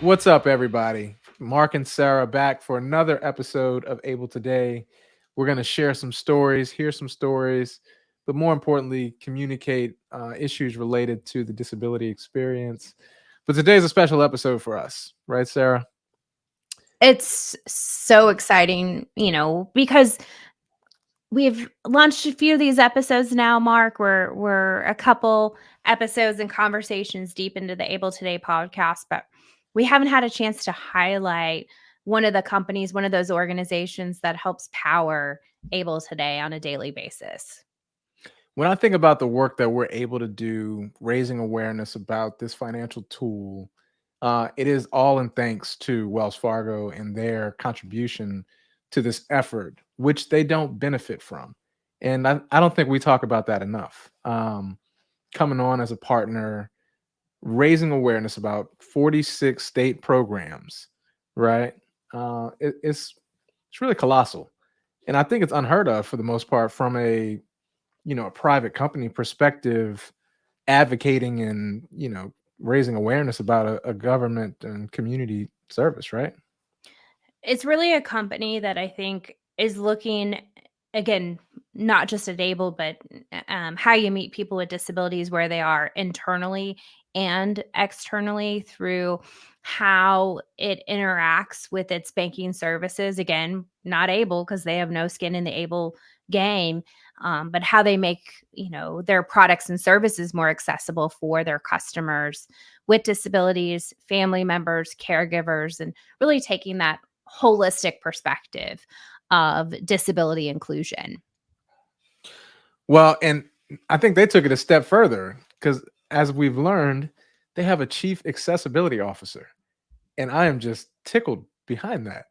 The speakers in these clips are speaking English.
What's up, everybody? Mark and Sarah back for another episode of Able Today. We're going to share some stories, hear some stories, but more importantly, communicate issues related to the disability experience. But today's a special episode for us, right, Sarah? It's so exciting, because we've launched a few of these episodes now, Mark. We're a couple episodes and conversations deep into the Able Today podcast, but we haven't had a chance to highlight one of the companies, one of those organizations that helps power Able Today on a daily basis. When I think about the work that we're able to do, raising awareness about this financial tool, it is all in thanks to Wells Fargo and their contribution to this effort, which they don't benefit from. And I don't think we talk about that enough. Coming on as a partner, raising awareness about 46 state programs, right? It's really colossal. And I think it's unheard of for the most part from a private company perspective, advocating and raising awareness about a government and community service, right? It's really a company that I think is looking, again, not just at ABLE, but how you meet people with disabilities where they are internally and externally through how it interacts with its banking services. Again, not ABLE because they have no skin in the ABLE game, but how they make their products and services more accessible for their customers with disabilities, family members, caregivers, and really taking that holistic perspective of disability inclusion. Well, and I think they took it a step further because, as we've learned, they have a chief accessibility officer, and I am just tickled behind that.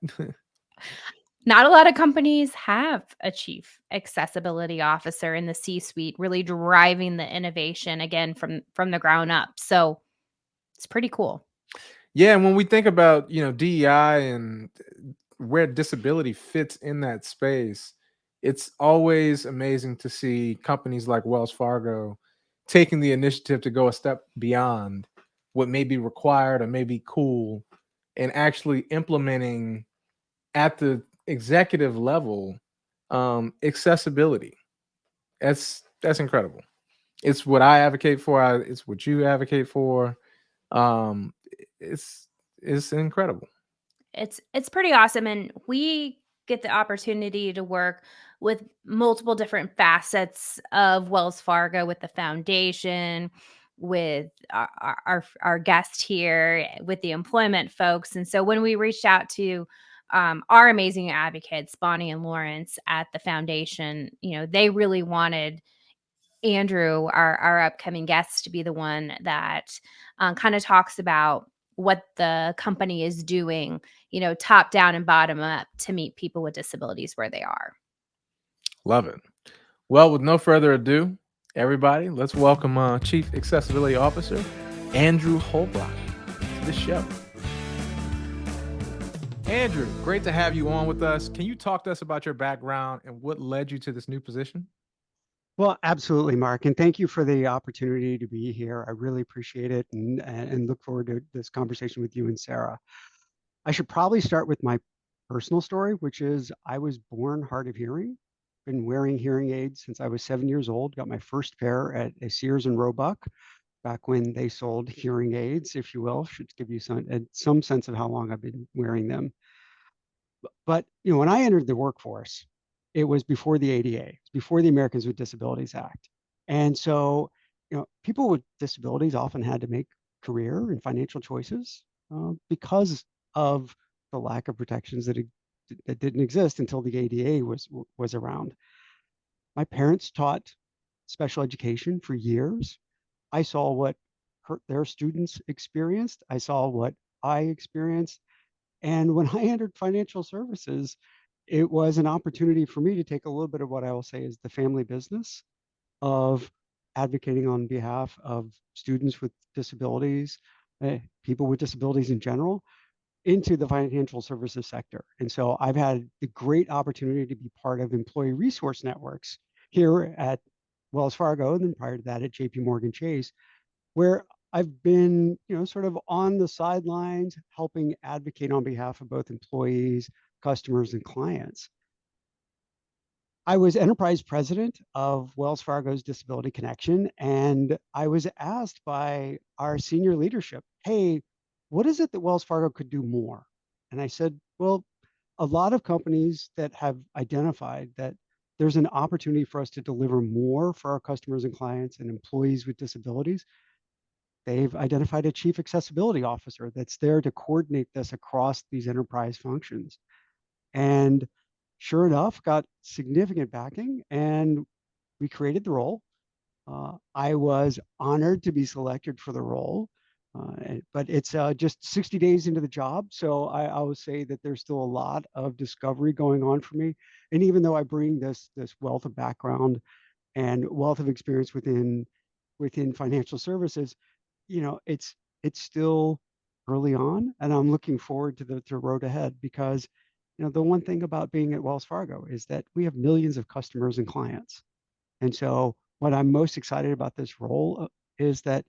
Not a lot of companies have a chief accessibility officer in the C-suite really driving the innovation again from the ground up. So, it's pretty cool. Yeah, and when we think about DEI and where disability fits in that space, it's always amazing to see companies like Wells Fargo taking the initiative to go a step beyond what may be required or may be cool, and actually implementing at the executive level accessibility. That's incredible. It's what I advocate for. It's what you advocate for. Um, it's it's incredible. It's pretty awesome, and we get the opportunity to work with multiple different facets of Wells Fargo with the foundation, with our guest here, with the employment folks. And so when we reached out to our amazing advocates, Bonnie and Lawrence at the foundation, they really wanted Andrew, our upcoming guest, to be the one that kind of talks about what the company is doing, top down and bottom up to meet people with disabilities where they are. Love it. Well, with no further ado, everybody, let's welcome Chief Accessibility Officer Andrew Holbrook to the show. Andrew, great to have you on with us. Can you talk to us about your background and what led you to this new position? Well, absolutely, Mark, and thank you for the opportunity to be here. I really appreciate it and look forward to this conversation with you and Sarah. I should probably start with my personal story, which is I was born hard of hearing, been wearing hearing aids since I was 7 years old, got my first pair at a Sears and Roebuck back when they sold hearing aids, if you will, should give you some sense of how long I've been wearing them. But when I entered the workforce, it was before the ADA, it was before the Americans with Disabilities Act. And so, people with disabilities often had to make career and financial choices because of the lack of protections that didn't exist until the ADA was around. My parents taught special education for years. I saw what their students experienced. I saw what I experienced. And when I entered financial services, it was an opportunity for me to take a little bit of what I will say is the family business of advocating on behalf of students with disabilities, people with disabilities in general, into the financial services sector. And so I've had the great opportunity to be part of employee resource networks here at Wells Fargo, and then prior to that at JP Morgan Chase, where I've been, sort of on the sidelines, helping advocate on behalf of both employees, customers, and clients. I was enterprise president of Wells Fargo's Disability Connection, and I was asked by our senior leadership, hey, what is it that Wells Fargo could do more? And I said, well, a lot of companies that have identified that there's an opportunity for us to deliver more for our customers and clients and employees with disabilities. They've identified a chief accessibility officer that's there to coordinate this across these enterprise functions. And sure enough, got significant backing, and we created the role. I was honored to be selected for the role, but it's just 60 days into the job. So I will say that there's still a lot of discovery going on for me. And even though I bring this wealth of background and wealth of experience within financial services, it's still early on, and I'm looking forward to the road ahead because the one thing about being at Wells Fargo is that we have millions of customers and clients. And so what I'm most excited about this role is that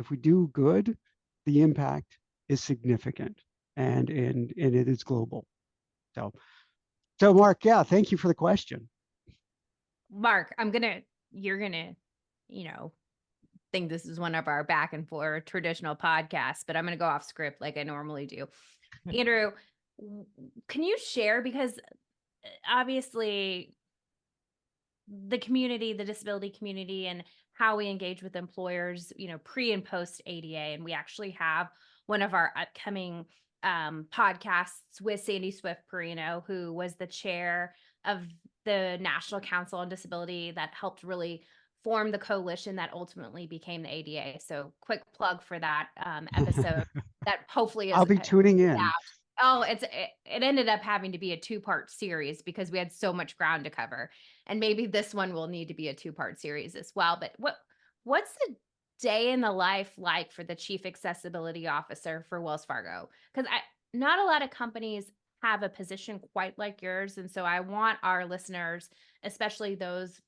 if we do good, the impact is significant and it is global. So Mark, yeah, thank you for the question. Mark, you're gonna, think this is one of our back and forth traditional podcasts, but I'm gonna go off script like I normally do. Andrew, can you share, because obviously the community, the disability community, and how we engage with employers, pre and post ADA. And we actually have one of our upcoming podcasts with Sandy Swift Perino, who was the chair of the National Council on Disability that helped really form the coalition that ultimately became the ADA. So quick plug for that episode that hopefully is I'll be tuning in. out. Oh, it ended up having to be a 2-part series because we had so much ground to cover, and maybe this one will need to be a 2-part series as well. But what's the day in the life like for the chief accessibility officer for Wells Fargo? Because not a lot of companies have a position quite like yours, and so I want our listeners, especially those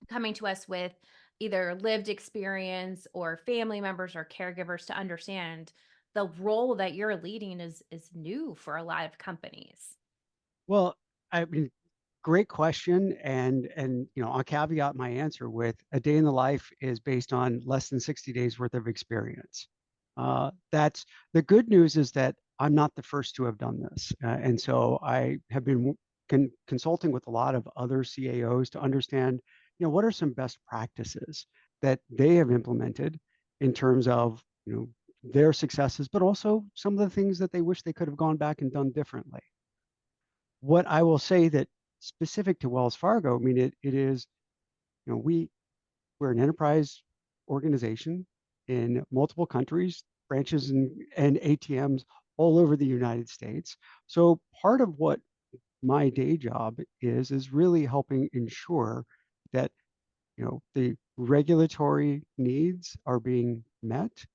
coming to us with either lived experience or family members or caregivers, to understand the role that you're leading is new for a lot of companies. Well, I mean, great question. And I'll caveat my answer with a day in the life is based on less than 60 days worth of experience. That's the good news, is that I'm not the first to have done this. And so I have been consulting with a lot of other CAOs to understand, what are some best practices that they have implemented in terms of, their successes, but also some of the things that they wish they could have gone back and done differently. What I will say that specific to Wells Fargo, I mean, it is, we're an enterprise organization in multiple countries, branches and ATMs all over the United States. So part of what my day job is really helping ensure that, the regulatory needs are being met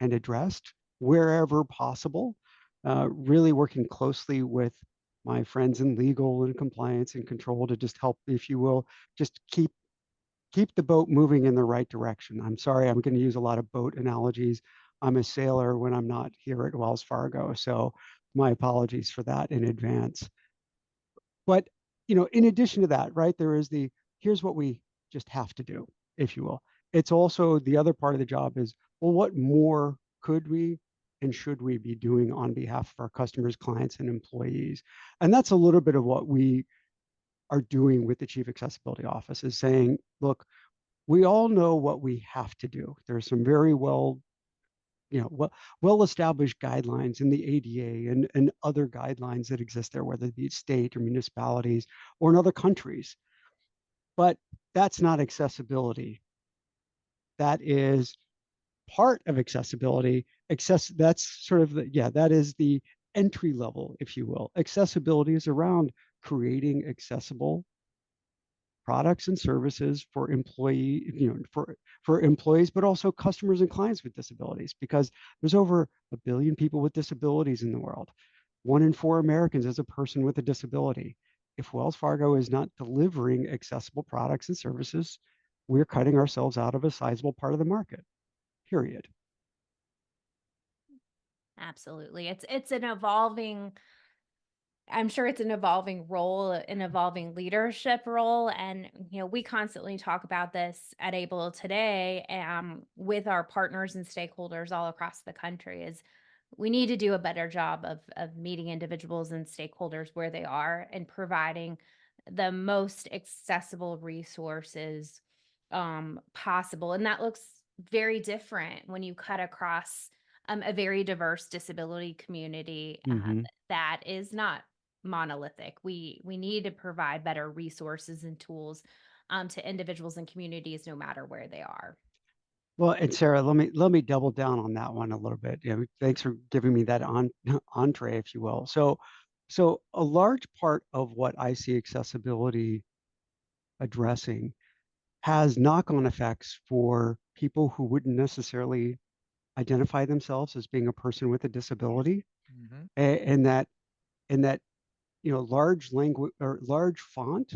and addressed wherever possible, really working closely with my friends in legal and compliance and control to just help, if you will, just keep the boat moving in the right direction. I'm sorry, I'm going to use a lot of boat analogies. I'm a sailor when I'm not here at Wells Fargo, so my apologies for that in advance. But, in addition to that, right, there is here's what we just have to do, if you will. It's also the other part of the job is, well, what more could we and should we be doing on behalf of our customers, clients, and employees? And that's a little bit of what we are doing with the Chief Accessibility Office, is saying, look, we all know what we have to do. There's some very well-established guidelines in the ADA and other guidelines that exist there, whether it be state or municipalities or in other countries. But that's not accessibility. That is part of accessibility. That's sort of that is the entry level, if you will. Accessibility is around creating accessible products and services for for employees, but also customers and clients with disabilities, because there's over 1 billion people with disabilities in the world. 1 in 4 Americans is a person with a disability. If Wells Fargo is not delivering accessible products and services, we're cutting ourselves out of a sizable part of the market. period. Absolutely. It's an evolving, I'm sure it's an evolving role, an evolving leadership role. And, we constantly talk about this at Able today, with our partners and stakeholders all across the country, is we need to do a better job of meeting individuals and stakeholders where they are and providing the most accessible resources possible. And that looks very different when you cut across a very diverse disability community Mm-hmm. that is not monolithic. We need to provide better resources and tools to individuals and communities no matter where they are. Well, and Sarah, let me double down on that one a little bit. Thanks for giving me that entree, if you will. So a large part of what I see accessibility addressing has knock-on effects for people who wouldn't necessarily identify themselves as being a person with a disability, Hmm. and that large language or large font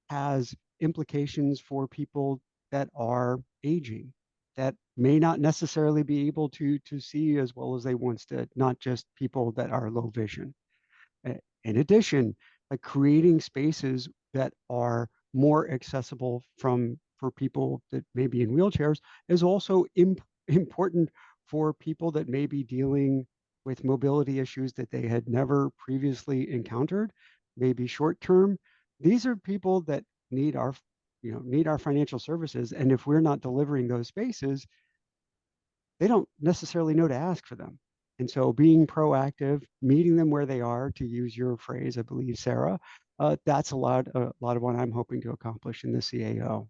has implications for people that are aging, that may not necessarily be able to see as well as they once did, not just people that are low vision. In addition, like creating spaces that are more accessible for people that may be in wheelchairs is also important for people that may be dealing with mobility issues that they had never previously encountered, maybe short term. These are people that need our need our financial services, and if we're not delivering those spaces, they don't necessarily know to ask for them. And so being proactive, meeting them where they are, to use your phrase, I believe, Sarah, that's a lot of what I'm hoping to accomplish in the CAO.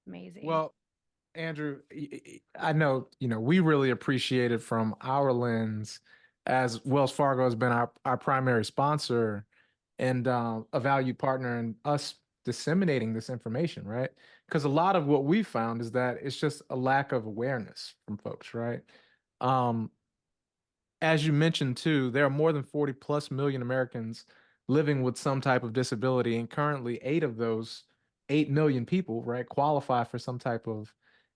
Amazing. Well, Andrew, I know, we really appreciate it from our lens, as Wells Fargo has been our primary sponsor and a valued partner in us disseminating this information, right? Because a lot of what we found is that it's just a lack of awareness from folks, right? Um, as you mentioned too, there are more than 40 plus million Americans living with some type of disability, and currently 8 million people, right, qualify for some type of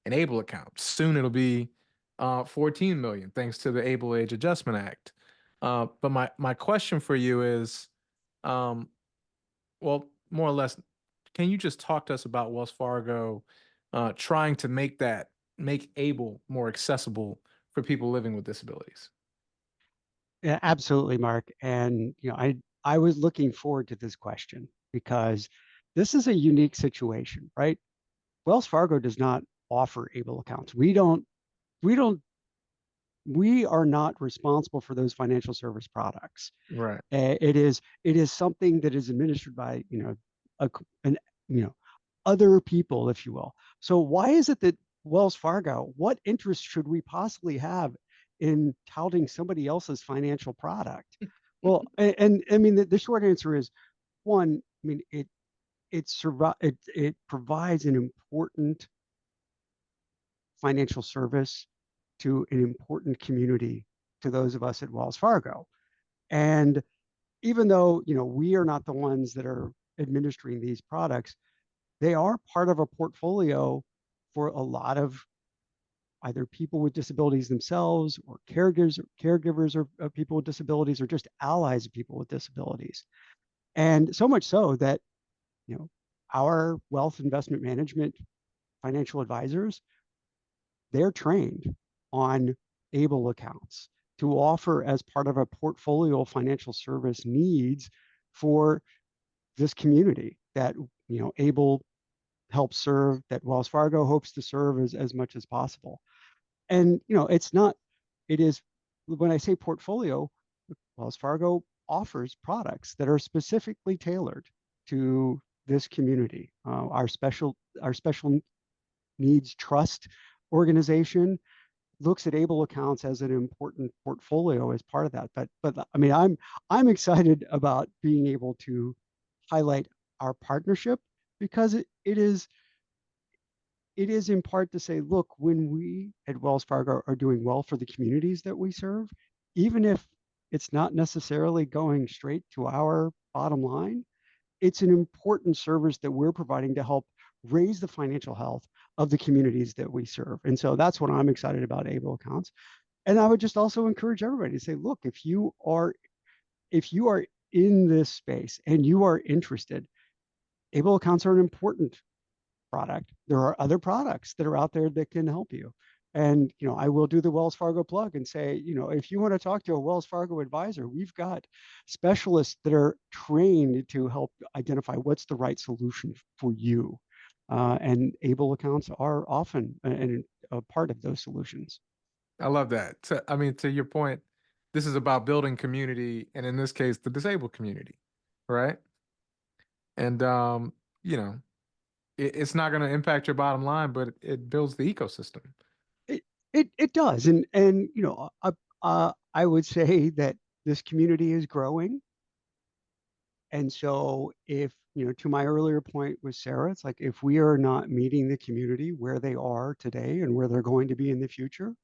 Enable account. Soon it'll be 14 million, thanks to the Able Age Adjustment Act. But my question for you is, um, well, more or less, can you just talk to us about Wells Fargo trying to make Able more accessible for people living with disabilities? Yeah, absolutely, Mark. And I was looking forward to this question because this is a unique situation, right? Wells Fargo does not offer able accounts. We don't we are not responsible for those financial service products. Right. It is something that is administered by a, an other people, if you will. So why is it that Wells Fargo, what interest should we possibly have in touting somebody else's financial product? Well, and I mean the short answer is one. I mean it provides an important financial service to an important community, to those of us at Wells Fargo. And even though we are not the ones that are administering these products, they are part of a portfolio for a lot of either people with disabilities themselves, or caregivers of people with disabilities, or just allies of people with disabilities. And so much so that you know our wealth investment management financial advisors, they're trained on able accounts to offer as part of a portfolio of financial service needs for this community that able helps serve, that Wells Fargo hopes to serve as much as possible. And it's not, it is, when I say portfolio, Wells Fargo offers products that are specifically tailored to this community. Our special needs trust organization looks at able accounts as an important portfolio as part of that. But I mean, I'm excited about being able to highlight our partnership, because it is in part to say, look, when we at Wells Fargo are doing well for the communities that we serve, even if it's not necessarily going straight to our bottom line, it's an important service that we're providing to help raise the financial health of the communities that we serve. And so that's what I'm excited about able accounts. And I would just also encourage everybody to say, look, if you are in this space and you are interested, able accounts are an important product. There are other products that are out there that can help you. And I will do the Wells Fargo plug and say, if you want to talk to a Wells Fargo advisor, we've got specialists that are trained to help identify what's the right solution for you. And able accounts are often a part of those solutions. I love that. I mean, to your point, this is about building community, and in this case, the disabled community, right? And you know, it's not going to impact your bottom line, but it builds the ecosystem. It does, and I would say that this community is growing. And so if, to my earlier point with Sara, it's like if we are not meeting the community where they are today and where they're going to be in the future,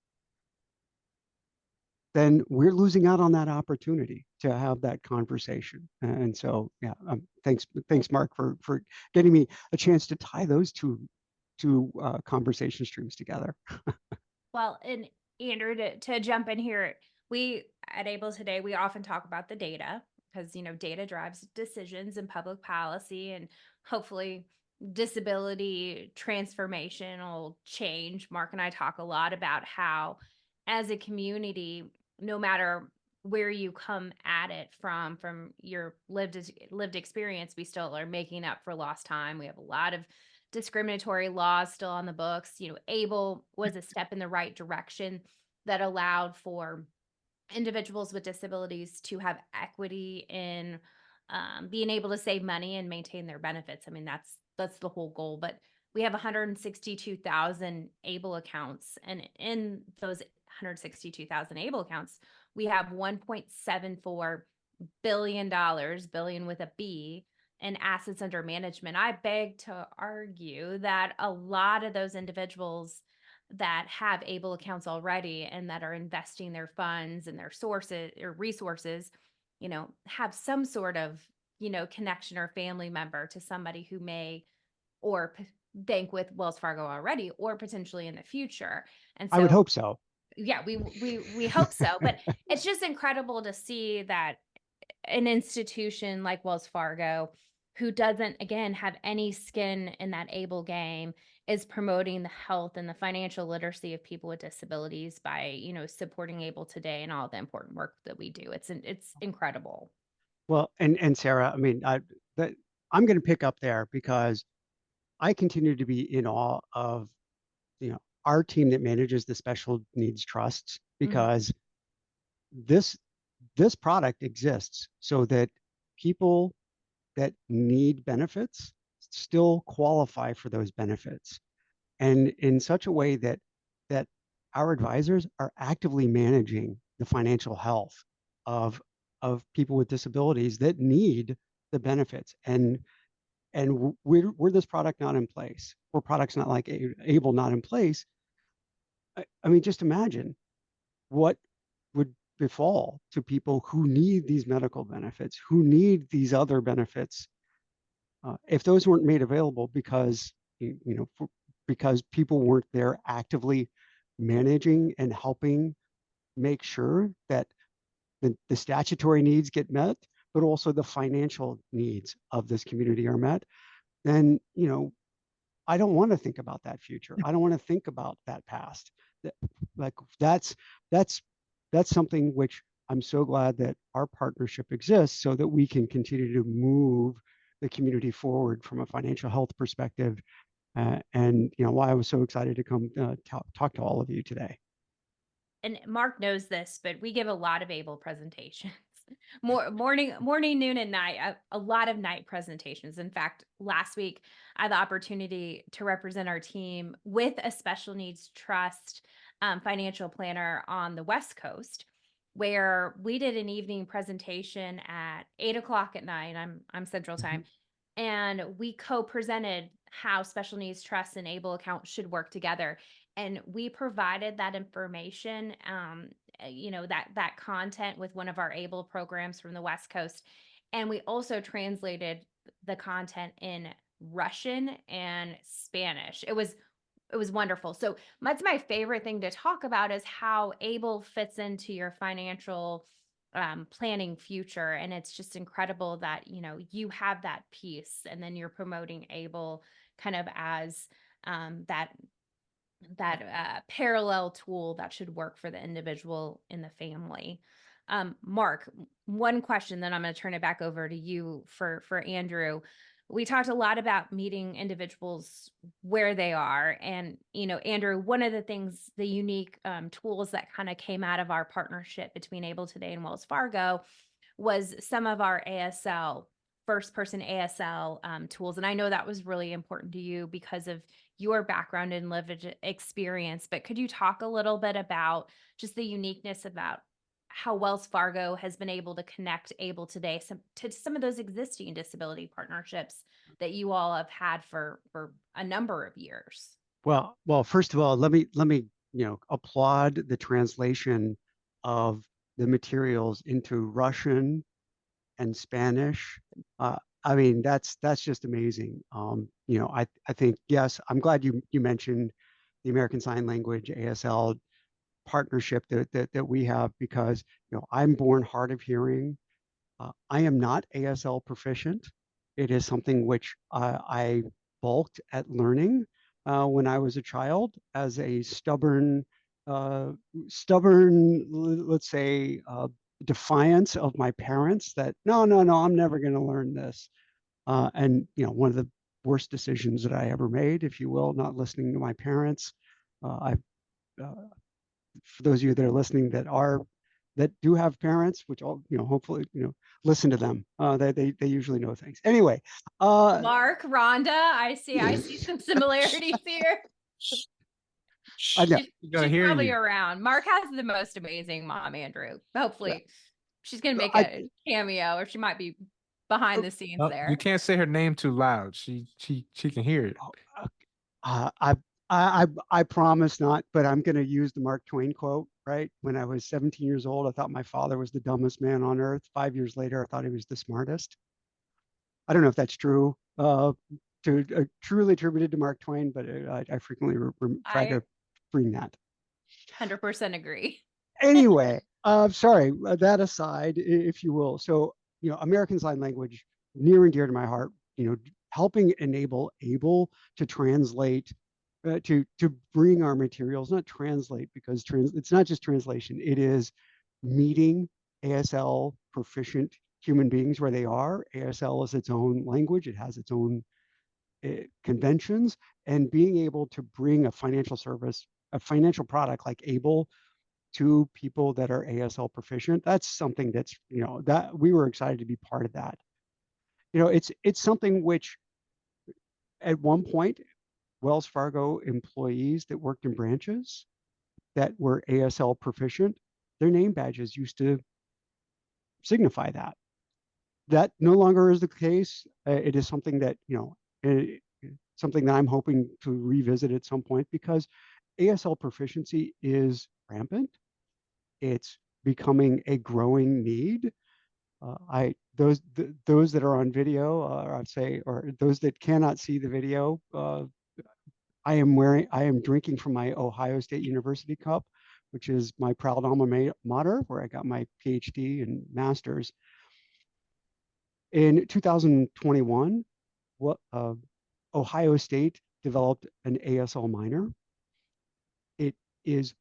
then we're losing out on that opportunity to have that conversation. And so, yeah, thanks, Mark, for getting me a chance to tie those two conversation streams together. Well, and Andrew, to jump in here, we at Able Today, we often talk about the data because, data drives decisions and public policy and hopefully disability transformational change. Mark and I talk a lot about how, as a community, no matter where you come at it from your lived experience, we still are making up for lost time. We have a lot of discriminatory laws still on the books. ABLE was a step in the right direction that allowed for individuals with disabilities to have equity in being able to save money and maintain their benefits. I mean, that's the whole goal. But we have 162,000 ABLE accounts, and in those 162,000 ABLE accounts, we have $1.74 billion with a B in assets under management. I beg to argue that a lot of those individuals that have ABLE accounts already and that are investing their funds and their sources or resources, have some sort of, connection or family member to somebody who may or bank with Wells Fargo already or potentially in the future. And I would so, hope so. yeah, we hope so. But it's just incredible to see that an institution like Wells Fargo, who doesn't, again, have any skin in that ABLE game, is promoting the health and the financial literacy of people with disabilities by, supporting ABLE Today and all the important work that we do. It's incredible. Well, and Sara, I mean, I'm going to pick up there because I continue to be in awe of our team that manages the special needs trusts, Mhm. because this this product exists so that people that need benefits still qualify for those benefits, and in such a way that our advisors are actively managing the financial health of people with disabilities that need the benefits. And we're this product not in place, or products not like able not in place. I mean, just imagine what would befall to people who need these medical benefits, who need these other benefits, if those weren't made available because because people weren't there actively managing and helping make sure that the statutory needs get met, but also the financial needs of this community are met. Then I don't want to think about that future. I don't want to think about that past. That, like that's that's something which I'm so glad that our partnership exists, so that we can continue to move the community forward from a financial health perspective. And why I was so excited to come talk to all of you today. And Mark knows this, but we give a lot of ABLE presentations. Morning, noon, and night. A lot of night presentations. In fact, last week I had the opportunity to represent our team with a special needs trust financial planner on the West Coast, where we did an evening presentation at 8 o'clock at night. I'm Central Time, and we co-presented how special needs trusts and ABLE accounts should work together. And we provided that information, that content with one of our ABLE programs from the West Coast. And we also translated the content in Russian and Spanish. it was wonderful. So that's my favorite thing to talk about is how Able fits into your financial planning future. And it's just incredible that, you have that piece and then you're promoting Able kind of as that parallel tool that should work for the individual in the family. Mark, one question, then I'm going to turn it back over to you for Andrew. We talked a lot about meeting individuals where they are, and Andrew, one of the things, the unique tools that kind of came out of our partnership between Able Today and Wells Fargo was some of our ASL, first person ASL tools. And I know that was really important to you because of your background and lived experience. But could you talk a little bit about just the uniqueness about how Wells Fargo has been able to connect Able Today to some of those existing disability partnerships that you all have had for a number of years? Well, first of all, let me applaud the translation of the materials into Russian and Spanish. I mean, that's just amazing. I think, yes, I'm glad you mentioned the American Sign Language ASL partnership that we have, because I'm born hard of hearing. I am not ASL proficient. It is something which I balked at learning when I was a child, as a stubborn, let's say, defiance of my parents that no, no, no, I'm never going to learn this. And one of the worst decisions that I ever made, if you will, not listening to my parents. I For those of you that are listening that do have parents, which all hopefully listen to them. They usually know things. Anyway, Mark, Rhonda, I see some similarities here. I know. Gonna She's hear probably you. around. Mark has the most amazing mom, Andrew. Hopefully, she's gonna make I, a cameo, or she might be behind the scenes You there. can't say her name too loud. She can hear it. uh, I, I promise not, but I'm going to use the Mark Twain quote, right? When I was 17 years old, I thought my father was the dumbest man on earth. 5 years later, I thought he was the smartest. I don't know if that's true, truly attributed to Mark Twain, but I frequently try I to bring that. 100% agree. Anyway, sorry, that aside, if you will. So, American Sign Language, near and dear to my heart, helping enable Able to translate, to bring our materials, not translate, because it's not just translation, it is meeting ASL proficient human beings where they are. ASL is its own language, it has its own conventions, and being able to bring a financial service, a financial product like Able to people that are ASL proficient. That's something that's, that we were excited to be part of that. It's something which at one point, Wells Fargo employees that worked in branches that were ASL proficient, their name badges used to signify that. That no longer is the case. It is something that, something that I'm hoping to revisit at some point, because ASL proficiency is rampant. It's becoming a growing need. Those that are on video, I'd say, or those that cannot see the video, I am drinking from my Ohio State University cup, which is my proud alma mater, where I got my PhD and master's. In 2021, what Ohio State developed an ASL minor. It is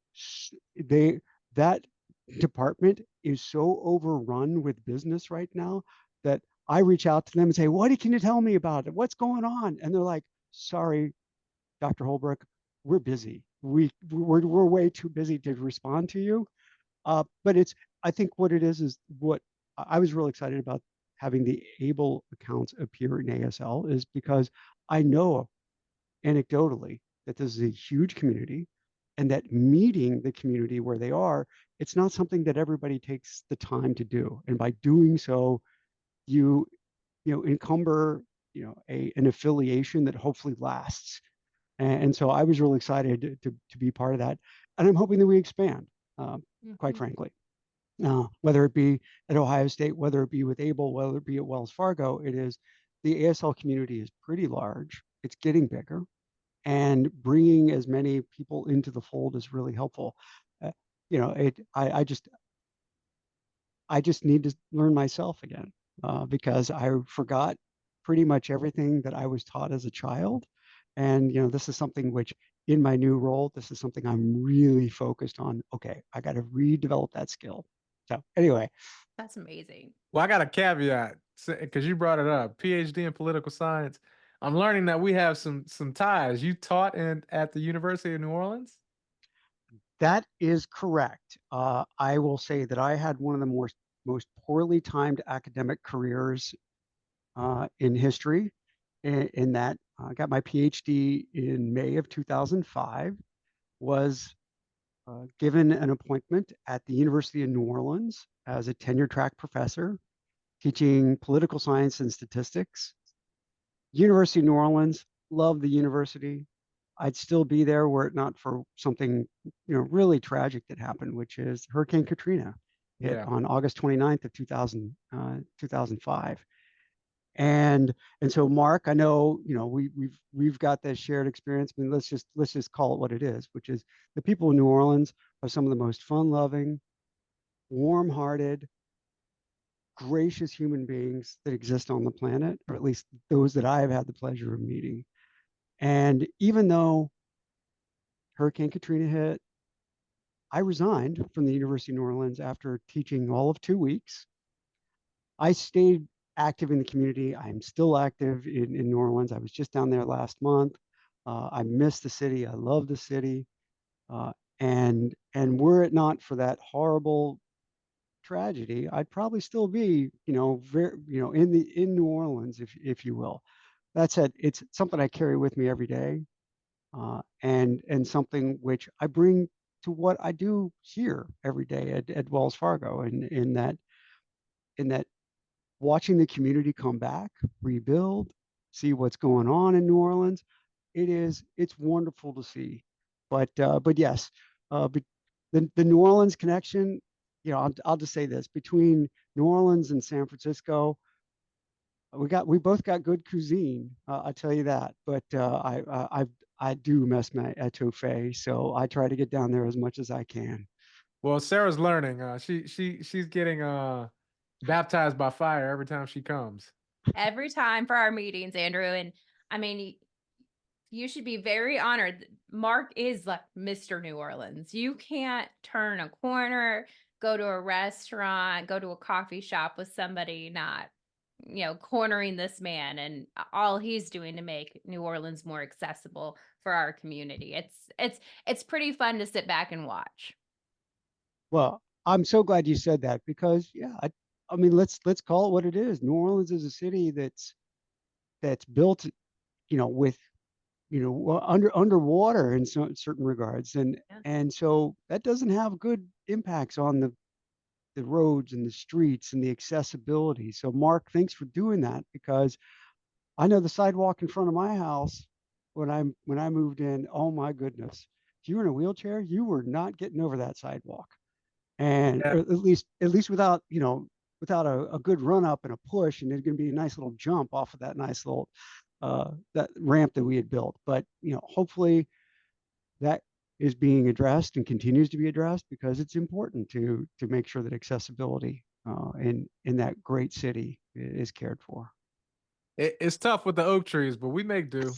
that department is so overrun with business right now that I reach out to them and say, "What can you tell me about it? What's going on?" And they're like, "Sorry, Dr. Holbrook, we're busy. We're way too busy to respond to you." But I think what it is what I was really excited about having the Able accounts appear in ASL is because I know anecdotally that this is a huge community, and that meeting the community where they are, it's not something that everybody takes the time to do. And by doing so, you encumber an affiliation that hopefully lasts. And so I was really excited to be part of that. And I'm hoping that we expand, quite frankly. Whether it be at Ohio State, whether it be with Able, whether it be at Wells Fargo, the ASL community is pretty large. It's getting bigger. and bringing as many people into the fold is really helpful. Uh, I just need to learn myself again because I forgot pretty much everything that I was taught as a child. And, this is something which in my new role, this is something I'm really focused on. Okay, I got to redevelop that skill. So anyway, That's amazing. Well, I got a caveat because you brought it up. PhD in political science. I'm learning that we have some ties. You taught at the University of New Orleans? that is correct. I will say that I had one of the most poorly timed academic careers in history. In that, I got my PhD in May of 2005. Was given an appointment at the University of New Orleans as a tenure track professor teaching political science and statistics. University of New Orleans, love the university. I'd still be there were it not for something, really tragic that happened, which is Hurricane Katrina hit Yeah. on August 29th of 2005. And so Mark, I know, we've got this shared experience. I mean, let's just call it what it is, which is the people of New Orleans are some of the most fun-loving, warm-hearted, gracious human beings that exist on the planet, or at least those that I've had the pleasure of meeting. And even though Hurricane Katrina hit, I resigned from the University of New Orleans after teaching all of 2 weeks. I stayed active in the community. I'm still active in New Orleans. I was just down there last month. I miss the city. I love the city. Uh, and were it not for that horrible tragedy, I'd probably still be, very, in New Orleans, if you will. That said, it's something I carry with me every day, and something which I bring to what I do here every day at Wells Fargo, and in that watching the community come back, rebuild, see what's going on in New Orleans. It's wonderful to see. But yes, but the New Orleans connection, I'll just say this: between New Orleans and San Francisco, we both got good cuisine. I tell you that. But I do miss my etouffee, so I try to get down there as much as I can. Well, Sarah's learning. She's getting baptized by fire every time she comes. Every time for our meetings, Andrew. And I mean, you should be very honored. Mark is like Mr. New Orleans. You can't turn a corner, go to a restaurant, go to a coffee shop with somebody not, cornering this man and all he's doing to make New Orleans more accessible for our community. It's pretty fun to sit back and watch. Well, I'm so glad you said that because yeah, I mean let's call it what it is. New Orleans is a city that's built, with underwater in certain regards, and Yeah. and so that doesn't have good impacts on the roads and the streets and the accessibility. So Mark, thanks for doing that because I know the sidewalk in front of my house when I moved in. Oh my goodness, if you were in a wheelchair, you were not getting over that sidewalk, and Yeah. or at least without a good run up and a push, and there's going to be a nice little jump off of that nice little that ramp that we had built. But hopefully that is being addressed and continues to be addressed because it's important to make sure that accessibility in that great city is cared for. It's tough with the oak trees, but we make do.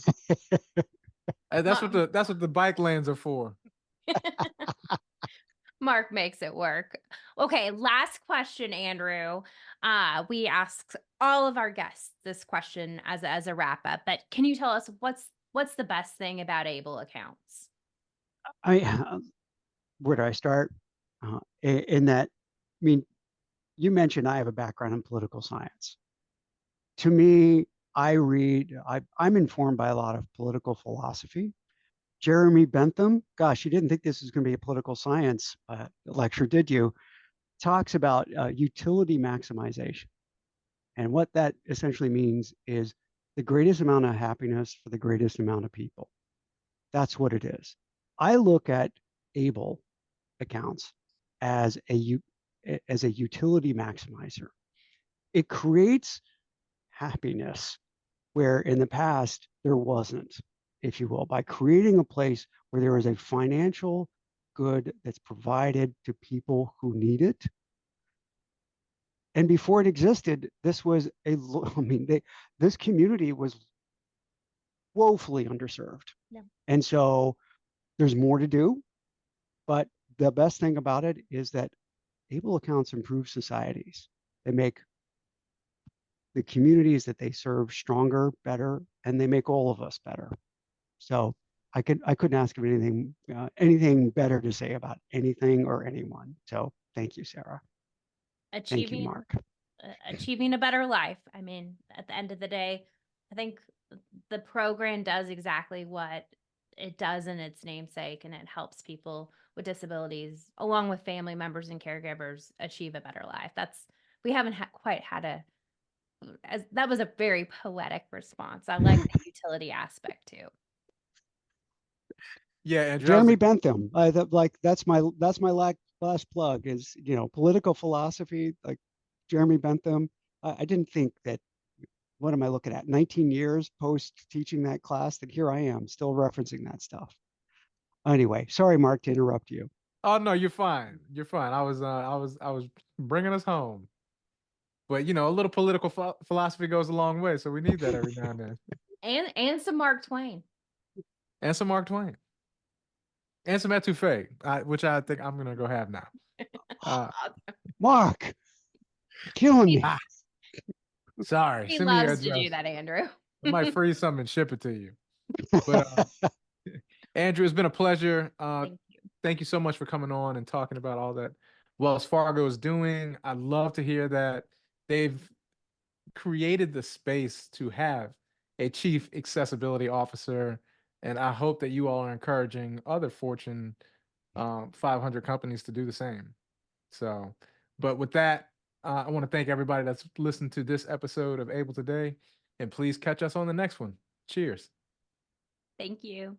Ma- That's what the bike lanes are for. Mark makes it work. Okay, last question, Andrew. We ask all of our guests this question as a wrap up, but can you tell us what's the best thing about Able accounts? I Where do I start? In that, I mean, you mentioned I have a background in political science. To me, I'm informed by a lot of political philosophy. Jeremy Bentham, gosh, you didn't think this was going to be a political science lecture, did you? Talks about utility maximization. And what that essentially means is the greatest amount of happiness for the greatest amount of people. That's what it is. I look at Able accounts as a utility maximizer. It creates happiness where in the past there wasn't. if you will, by creating a place where there is a financial good that's provided to people who need it. And before it existed, this was this community was woefully underserved. Yeah. And so there's more to do, but the best thing about it is that able accounts improve societies. They make the communities that they serve stronger, better, and they make all of us better. So I couldn't ask of anything better to say about anything or anyone. So thank you, Sara. Thank you, Mark. Achieving a better life. I mean, at the end of the day, I think the program does exactly what it does in its namesake, and it helps people with disabilities, along with family members and caregivers, achieve a better life. We haven't quite had that was a very poetic response. I like the utility aspect too. Yeah, Andrew. Jeremy Bentham. That's my last plug is, political philosophy, like Jeremy Bentham. I didn't think that, what am I looking at? 19 years post teaching that class, that here I am still referencing that stuff. Anyway, sorry, Mark, to interrupt you. Oh no, you're fine. You're fine. I was bringing us home, but a little political philosophy goes a long way, so we need that every now and then. And some Mark Twain. And some Mark Twain. And some etouffee, which I think I'm gonna go have now. Mark, killing me. Sorry. He Send me your loves to address. do that, Andrew. I might freeze something and ship it to you. But Andrew, it's been a pleasure. Thank you so much for coming on and talking about all that Wells Fargo is doing. I'd love to hear that they've created the space to have a chief accessibility officer, and I hope that you all are encouraging other Fortune 500 companies to do the same. So, but with that, I want to thank everybody that's listened to this episode of Able Today, and please catch us on the next one. Cheers. Thank you.